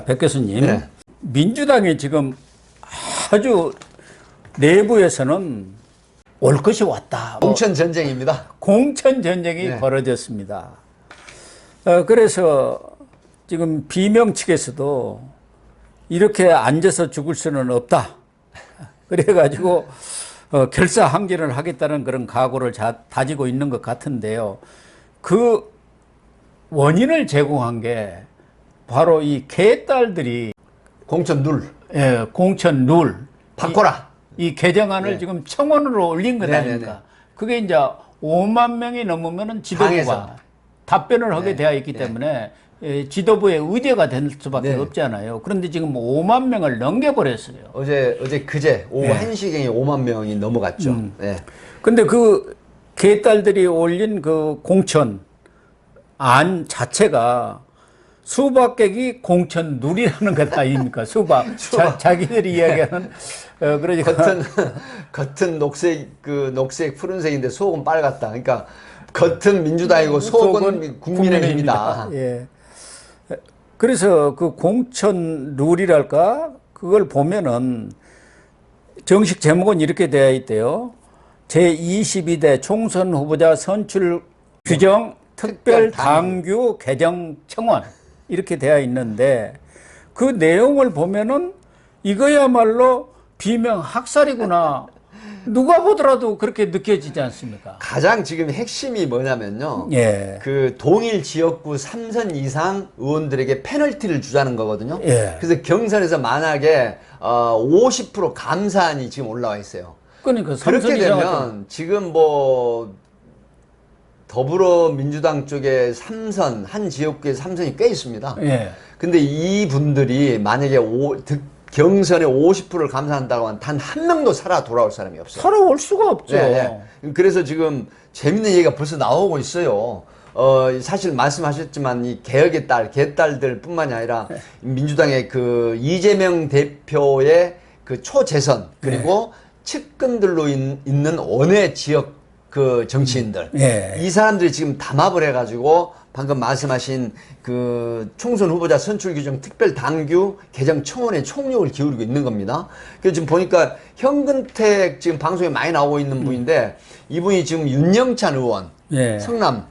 백 교수님, 네. 민주당이 지금 아주 내부에서는 올 것이 왔다. 공천 전쟁입니다. 공천 전쟁이 네. 벌어졌습니다. 그래서 지금 비명 측에서도 이렇게 앉아서 죽을 수는 없다. 그래가지고 결사항전을 하겠다는 그런 각오를 다지고 있는 것 같은데요. 그 원인을 제공한 게 바로 이 개딸들이 공천 룰 공천 룰 바꿔라. 이 개정안을 네. 지금 청원으로 올린 것 네네네. 아닙니까? 그게 이제 5만 명이 넘으면은 지도부가 당에서. 답변을 하게 네. 되어 있기 네. 때문에 지도부의 의제가 될 수밖에 네. 없잖아요. 그런데 지금 5만 명을 넘겨버렸어요. 그제 오후 네. 1시경에 5만 명이 넘어갔죠. 네. 근데 그 개딸들이 올린 그 공천 안 자체가 수박객이 공천 룰이라는 것 아닙니까? 수박. 자기들이 이야기하는 그러니까 겉은 녹색 푸른색인데 속은 빨갛다. 그러니까 겉은 민주당이고 속은 국민의힘이다. 예. 그래서 그 공천 룰이랄까 그걸 보면은 정식 제목은 이렇게 되어 있대요. 제22대 총선 후보자 선출 규정 특별 당규 개정 청원 이렇게 되어 있는데 그 내용을 보면은 이거야말로 비명 학살이구나. 누가 보더라도 그렇게 느껴지지 않습니까? 가장 지금 핵심이 뭐냐면요. 예. 그 동일 지역구 3선 이상 의원들에게 페널티를 주자는 거거든요. 예. 그래서 경선에서 만약에 50% 감사안이 지금 올라와 있어요. 그러니까 그렇게 되면 지금 뭐 더불어민주당 쪽에 3선, 한 지역구에 3선이 꽤 있습니다. 예. 근데 이분들이 만약에 경선에 50%를 감사한다고 하면 단 한 명도 살아 돌아올 사람이 없어요. 살아올 수가 없죠. 네, 네. 그래서 지금 재밌는 얘기가 벌써 나오고 있어요. 사실 말씀하셨지만 이 개혁의 개딸들 뿐만이 아니라 민주당의 그 이재명 대표의 그 초재선 그리고 측근들로 있는 원외 지역 그 정치인들 이 사람들이 지금 담합을 해가지고 방금 말씀하신 그 총선 후보자 선출 규정 특별 당규 개정 청원에 총력을 기울이고 있는 겁니다. 그래서 지금 보니까 현근택 지금 방송에 많이 나오고 있는 분인데 이분이 지금 윤영찬 의원 성남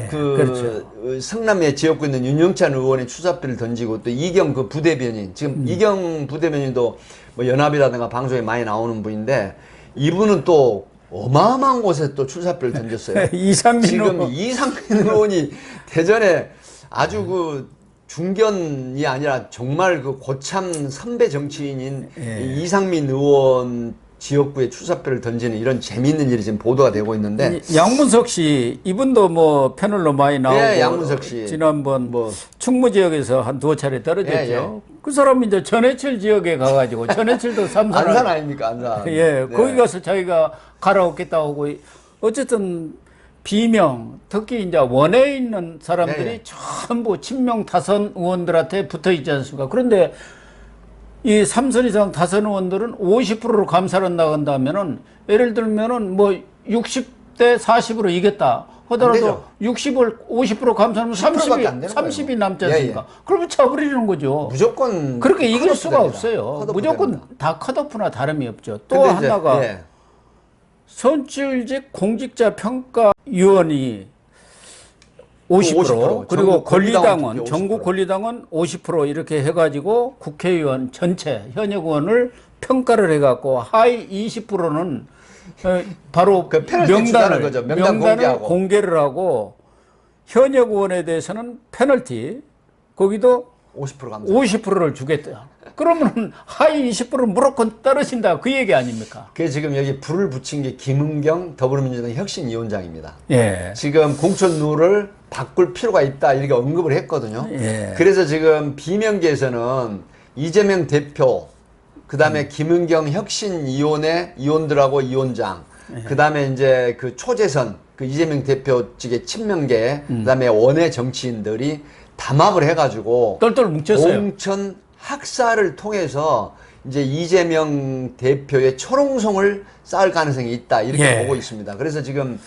그렇죠. 성남에 지역구에 있는 윤영찬 의원의 추사표를 던지고 또 이경 그 부대변인 지금 이경 부대변인도 뭐 연합이라든가 방송에 많이 나오는 분인데 이분은 또 어마어마한 곳에 또 출사표를 던졌어요. 지금 이상민 의원이 대전에 아주 그 중견이 아니라 정말 그 고참 선배 정치인인 이상민 의원 지역구에 출사표를 던지는 이런 재미있는 일이 지금 보도가 되고 있는데 양문석 씨 이분도 뭐 패널로 많이 나오고 양문석 씨 지난번 충무 지역에서 한 두어 차례 떨어졌죠. 그 사람이 이제 전해철 지역에 가가지고 전해철도 삼선 안산 아닙니까 안산. 네. 거기 가서 자기가 갈아엎겠다고 하고 어쨌든 비명 특히 이제 원외에 있는 사람들이 전부 친명 다선 의원들한테 붙어 있지 않습니까? 그런데 이 3선 이상 다선 의원들은 50%로 감사를 나간다면은 예를 들면은 뭐 60대 40으로 이겼다 하더라도 60을 50% 감사하면 30이 남지 않습니까? 그러면 쳐버리는 거죠. 무조건 그렇게 이길 수가 없어요. 무조건 됩니다. 다 컷오프나 다름이 없죠. 또 하나가 선출직 공직자 평가위원이 50% 그리고 권리당원, 전국 권리당원 50% 이렇게 해가지고 국회의원 전체 현역 의원을 평가를 해갖고 하위 20%는 바로 그 명단을 공개를 하고 현역 의원에 대해서는 페널티 거기도 50%를 주겠다. 그러면 하위 20%는 무조건 떨어진다 그 얘기 아닙니까? 그게 지금 여기 불을 붙인 게 김은경 더불어민주당 혁신위원장입니다. 예. 지금 공천 룰을 바꿀 필요가 있다 이렇게 언급을 했거든요. 그래서 지금 비명계에서는 이재명 대표 그다음에 김은경 혁신위원회 위원들하고 위원장 그다음에 이제 그 초재선 그 이재명 대표 측의 친명계 그다음에 원외 정치인들이 담합을 해가지고 똘똘 뭉쳤어요. 공천 학살을 통해서 이제 이재명 대표의 초롱성을 쌓을 가능성이 있다 이렇게 보고 있습니다. 그래서 지금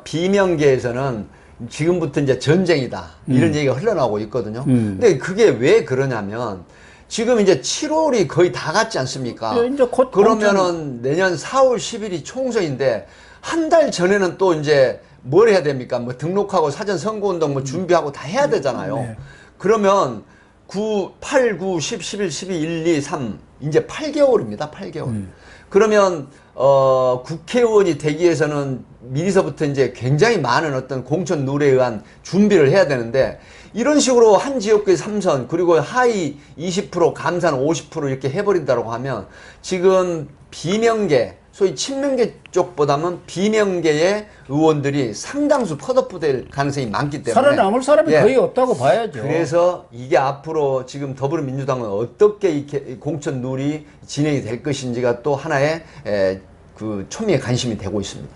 비명계에서는 지금부터 이제 전쟁이다. 이런 얘기가 흘러나오고 있거든요. 근데 그게 왜 그러냐면 지금 이제 7월이 거의 다 갔지 않습니까? 예, 이제 곧 그러면은 내년 4월 10일이 총선인데 한 달 전에는 또 이제 뭘 해야 됩니까? 뭐 등록하고 사전 선거운동 뭐 준비하고 다 해야 되잖아요. 네. 그러면 8, 9, 10, 11, 12, 1, 2, 3 이제 8개월입니다. 8개월. 그러면 국회의원이 되기 위해서는 미리서부터 이제 굉장히 많은 어떤 공천 룰에 의한 준비를 해야 되는데 이런 식으로 한 지역구에 3선 그리고 하위 20% 감산 50% 이렇게 해버린다고 하면 지금 비명계 소위 친명계 쪽보다는 비명계의 의원들이 상당수 컷오프 될 가능성이 많기 때문에 살아남을 사람이 예. 거의 없다고 봐야죠. 그래서 이게 앞으로 지금 더불어민주당은 어떻게 이 공천 룰이 진행이 될 것인지가 또 하나의 그 초미의 관심이 되고 있습니다.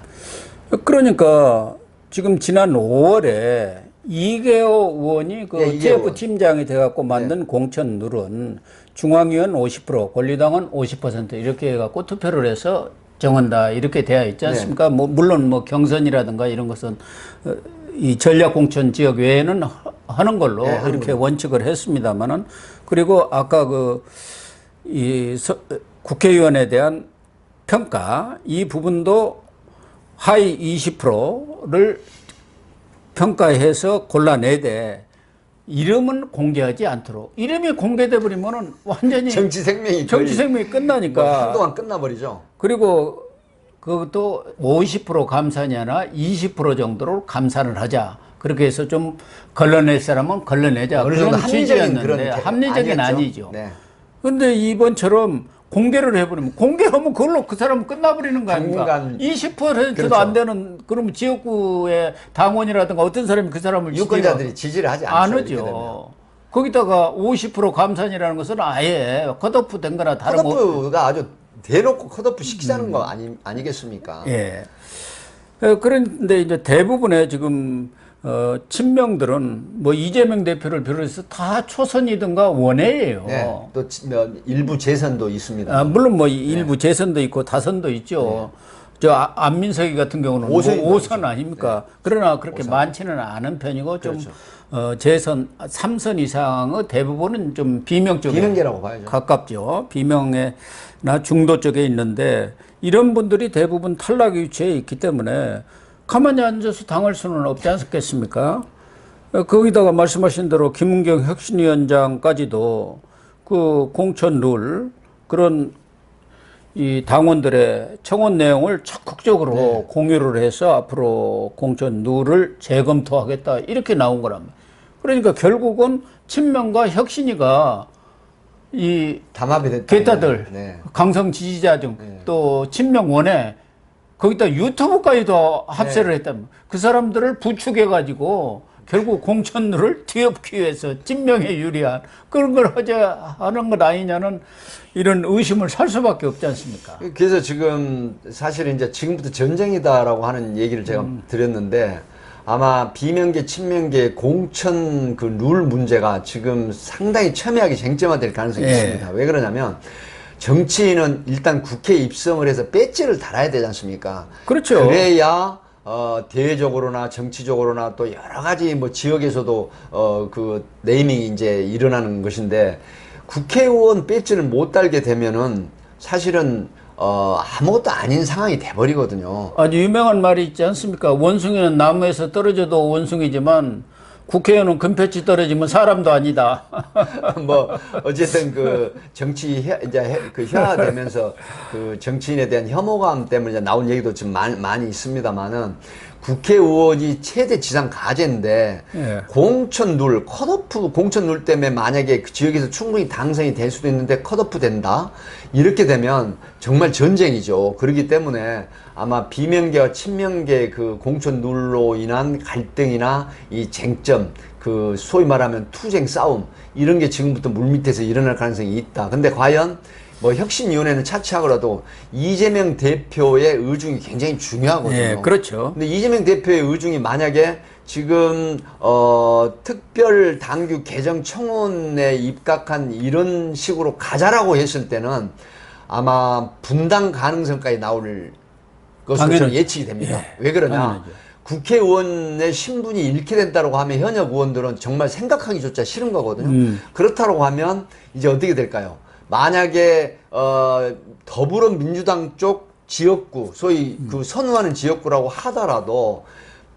그러니까 지금 지난 5월에 이계호 의원이 그 네, 이계호 TF 의원. 팀장이 돼갖고 만든 공천 룰은 중앙위원 50%, 권리당원 50% 이렇게 해갖고 투표를 해서 정한다 이렇게 되어 있지 않습니까? 뭐 물론 뭐 경선이라든가 이런 것은 이 전략 공천 지역 외에는 하는 걸로 네, 하는 이렇게 걸로. 원칙을 했습니다만은 그리고 아까 국회의원에 대한 평가 이 부분도 하위 20%를 평가해서 골라내되 이름은 공개하지 않도록 이름이 공개돼 버리면은 완전히 정치 생명이 정치 생명이 끝나니까 뭐 한동안 끝나버리죠. 그리고 그것도 50% 감산이나 20% 정도로 감산을 하자. 그렇게 해서 좀 걸러낼 사람은 걸러내자. 어느 정도 그런 합리적인 취지였는데 그런 합리적인 아니었죠? 아니죠. 네. 근데 이번처럼 공개를 해버리면 공개하면 그걸로 그 사람은 끝나버리는 거 아닙니까? 당분간 20%도 그렇죠. 안 되는 그러면 지역구의 당원이라든가 어떤 사람이 그 사람을 유권자들이 지지를 하지 않죠. 안 이렇게 되면. 하죠. 거기다가 50% 감산이라는 것은 아예 컷오프 된 거나 다름없 컷오프가 아주 대놓고 컷오프 시키자는 거 아니겠습니까? 예. 그런데 이제 대부분의 지금 친명들은 뭐 이재명 대표를 비롯해서 다 초선이든가 원외예요. 네. 또 일부 재선도 있습니다. 물론 뭐 일부 재선도 있고 다선도 있죠. 저 안민석이 같은 경우는 오선이죠. 5선 아닙니까? 그러나 그렇게 많지는 않은 편이고 좀 재선 3선 이상의 대부분은 좀 비명 쪽에 비명계라고 봐야죠. 가깝죠. 비명에나 중도 쪽에 있는데 이런 분들이 대부분 탈락 위치에 있기 때문에 가만히 앉아서 당할 수는 없지 않겠습니까? 거기다가 말씀하신 대로 김은경 혁신위원장까지도 그 공천 룰 그런 이 당원들의 청원 내용을 적극적으로 공유를 해서 앞으로 공천 룰을 재검토하겠다 이렇게 나온 거랍니다. 그러니까 결국은 친명과 혁신이가 이 담합이 됐다. 개타들 네. 강성 지지자 중 또 친명 원에 거기다 유튜브까지도 합세를 했다면 그 사람들을 부추겨 가지고 결국 공천룰을 뒤엎기 위해서 친명에 유리한 그런 걸 하는 것 아니냐는 이런 의심을 살 수밖에 없지 않습니까? 그래서 지금 사실 이제 지금부터 전쟁이다라고 하는 얘기를 제가 드렸는데 아마 비명계, 친명계 공천 그 룰 문제가 지금 상당히 첨예하게 쟁점화될 가능성이 있습니다. 왜 그러냐면 정치인은 일단 국회에 입성을 해서 배지를 달아야 되지 않습니까? 그렇죠. 그래야 대외적으로나 정치적으로나 또 여러 가지 뭐 지역에서도 그 네이밍이 이제 일어나는 것인데 국회의원 배지를 못 달게 되면은 사실은 아무것도 아닌 상황이 돼버리거든요. 아주 유명한 말이 있지 않습니까? 원숭이는 나무에서 떨어져도 원숭이지만 국회의원은 금패치 떨어지면 사람도 아니다. 뭐 어쨌든 그 정치 그 혈화되면서 그 정치인에 대한 혐오감 때문에 이제 나온 얘기도 좀 많이 있습니다만은 국회의원이 최대 지상 과제인데 공천 룰 컷오프 공천 룰 때문에 만약에 그 지역에서 충분히 당선이 될 수도 있는데 컷오프 된다 이렇게 되면 정말 전쟁이죠. 그렇기 때문에 아마 비명계와 친명계 그 공천 룰로 인한 갈등이나 이 쟁점 그 소위 말하면 투쟁 싸움 이런 게 지금부터 물밑에서 일어날 가능성이 있다. 근데 과연 뭐 혁신위원회는 차치하고라도 이재명 대표의 의중이 굉장히 중요하거든요. 예, 그렇죠. 근데 이재명 대표의 의중이 만약에 지금 특별 당규 개정 청원에 입각한 이런 식으로 가자라고 했을 때는 아마 분당 가능성까지 나올 것으로 저는 예측이 됩니다. 왜 그러냐? 국회의원의 신분이 잃게 된다고 하면 현역 의원들은 정말 생각하기조차 싫은 거거든요. 그렇다고 하면 이제 어떻게 될까요? 만약에 더불어민주당 쪽 지역구, 소위 그 선호하는 지역구라고 하더라도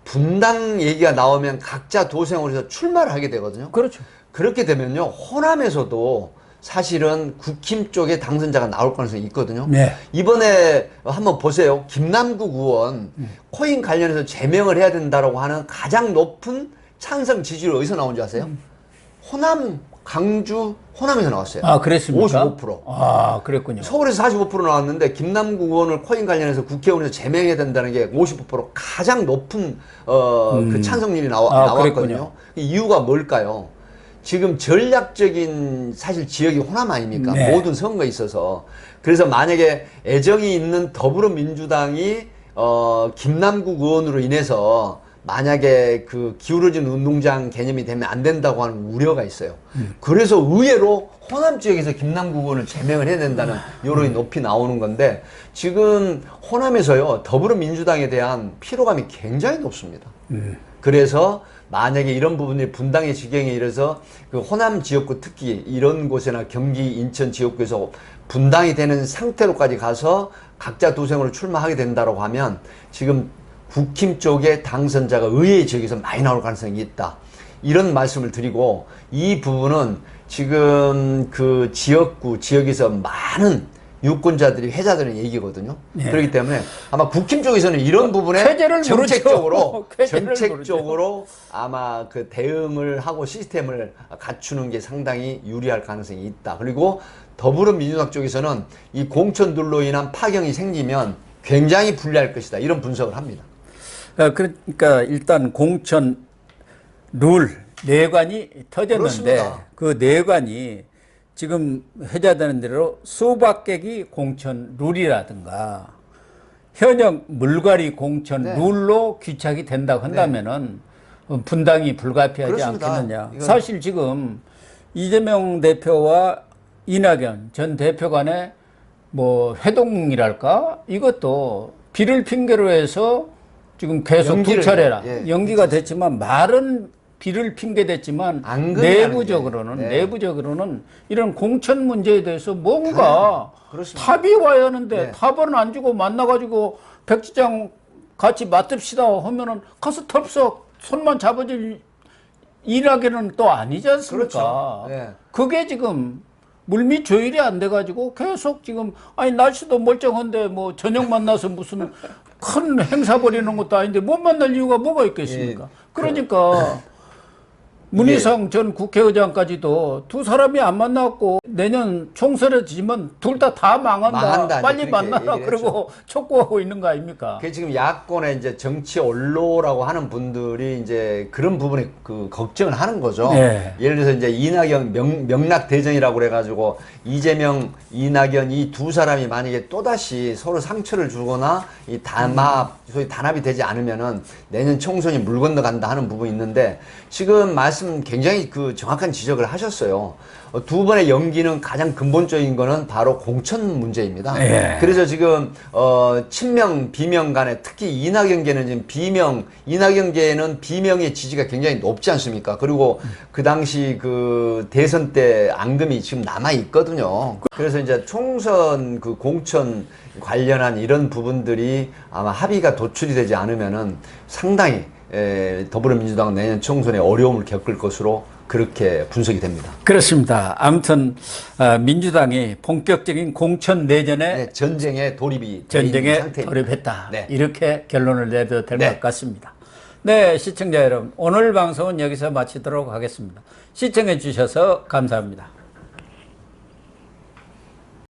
분당 얘기가 나오면 각자 도생으로 해서 출마를 하게 되거든요. 그렇죠. 그렇게 되면요, 호남에서도 사실은 국힘 쪽에 당선자가 나올 가능성이 있거든요. 네. 이번에 한번 보세요. 김남국 의원 코인 관련해서 제명을 해야 된다고 하는 가장 높은 찬성 지지율 어디서 나온 줄 아세요? 호남, 강주, 호남에서 나왔어요. 아, 그랬습니까? 55%. 아, 그랬군요. 서울에서 45% 나왔는데 김남국 의원을 코인 관련해서 국회의원에서 제명해야 된다는 게 55% 가장 높은 그 찬성률이 나왔거든요. 그랬군요. 이유가 뭘까요? 지금 전략적인 사실 지역이 호남 아닙니까? 네. 모든 선거에 있어서. 그래서 만약에 애정이 있는 더불어민주당이 김남국 의원으로 인해서 만약에 그 기울어진 운동장 개념이 되면 안 된다고 하는 우려가 있어요. 그래서 의외로 호남 지역에서 김남국 의원을 제명을 해야 된다는 여론이 높이 나오는 건데 지금 호남에서요 더불어민주당에 대한 피로감이 굉장히 높습니다. 그래서 만약에 이런 부분이 분당의 지경에 이르러서 그 호남 지역구 특히 이런 곳이나 경기, 인천 지역구에서 분당이 되는 상태로까지 가서 각자 도생으로 출마하게 된다고 하면 지금 국힘 쪽의 당선자가 의회 지역에서 많이 나올 가능성이 있다. 이런 말씀을 드리고 이 부분은 지금 그 지역구, 지역에서 많은 유권자들이 회자되는 얘기거든요. 네. 그렇기 때문에 아마 국힘 쪽에서는 이런 부분에 쾌재를 정책적으로 쾌재를 정책적으로 아마 그 대응을 하고 시스템을 갖추는 게 상당히 유리할 가능성이 있다. 그리고 더불어민주당 쪽에서는 이 공천들로 인한 파경이 생기면 굉장히 불리할 것이다. 이런 분석을 합니다. 그러니까 일단 공천 룰 내관이 터졌는데 그렇습니다. 그 내관이 지금 회자되는 대로 수박객이 공천 룰이라든가 현역 물갈이 공천 네. 룰로 귀착이 된다고 한다면은 분당이 불가피하지 그렇습니다. 않겠느냐. 이건... 사실 지금 이재명 대표와 이낙연 전 대표 간의 뭐 회동이랄까 이것도 비를 핑계로 해서 지금 계속 두 차례나 연기가 됐지만 말은 비를 핑계 댔지만 내부적으로는 이런 공천 문제에 대해서 뭔가 답이 와야 하는데 답은 안 주고 만나가지고 백지장 같이 맞듭시다 하면은 가서 털썩 손만 잡아줄 일하기는 또 아니지 않습니까? 그렇죠. 그게 지금 물밑 조율이 안 돼가지고 계속 지금 아니 날씨도 멀쩡한데 뭐 저녁 만나서 무슨 큰 행사 벌이는 것도 아닌데 못 만날 이유가 뭐가 있겠습니까? 그러니까 문희상 전 국회의장까지도 두 사람이 안 만났고 내년 총선에 지면 둘 다 망한다. 빨리 만나라. 그러고 촉구하고 있는 거 아닙니까? 그게 지금 야권의 이제 정치 언로라고 하는 분들이 이제 그런 부분에 그 걱정을 하는 거죠. 네. 예를 들어서 이제 이낙연 명락 대전이라고 그래가지고 이재명, 이낙연 이 두 사람이 만약에 또다시 서로 상처를 주거나 이 소위 단합이 되지 않으면은 내년 총선이 물 건너간다 하는 부분이 있는데 지금 말씀 굉장히 그 정확한 지적을 하셨어요. 두 번의 연기는 가장 근본적인 거는 바로 공천 문제입니다. 그래서 지금 친명 비명 간에 특히 이낙연계는 지금 이낙연계는 비명의 지지가 굉장히 높지 않습니까? 그리고 그 당시 그 대선 때 앙금이 지금 남아 있거든요. 그래서 이제 총선 그 공천 관련한 이런 부분들이 아마 합의가 도출이 되지 않으면은 상당히 더불어민주당은 내년 총선에 어려움을 겪을 것으로 그렇게 분석이 됩니다. 그렇습니다. 아무튼 민주당이 본격적인 공천 내전에 전쟁에 돌입했다. 네. 이렇게 결론을 내도 될 것 같습니다. 네, 시청자 여러분, 오늘 방송은 여기서 마치도록 하겠습니다. 시청해 주셔서 감사합니다.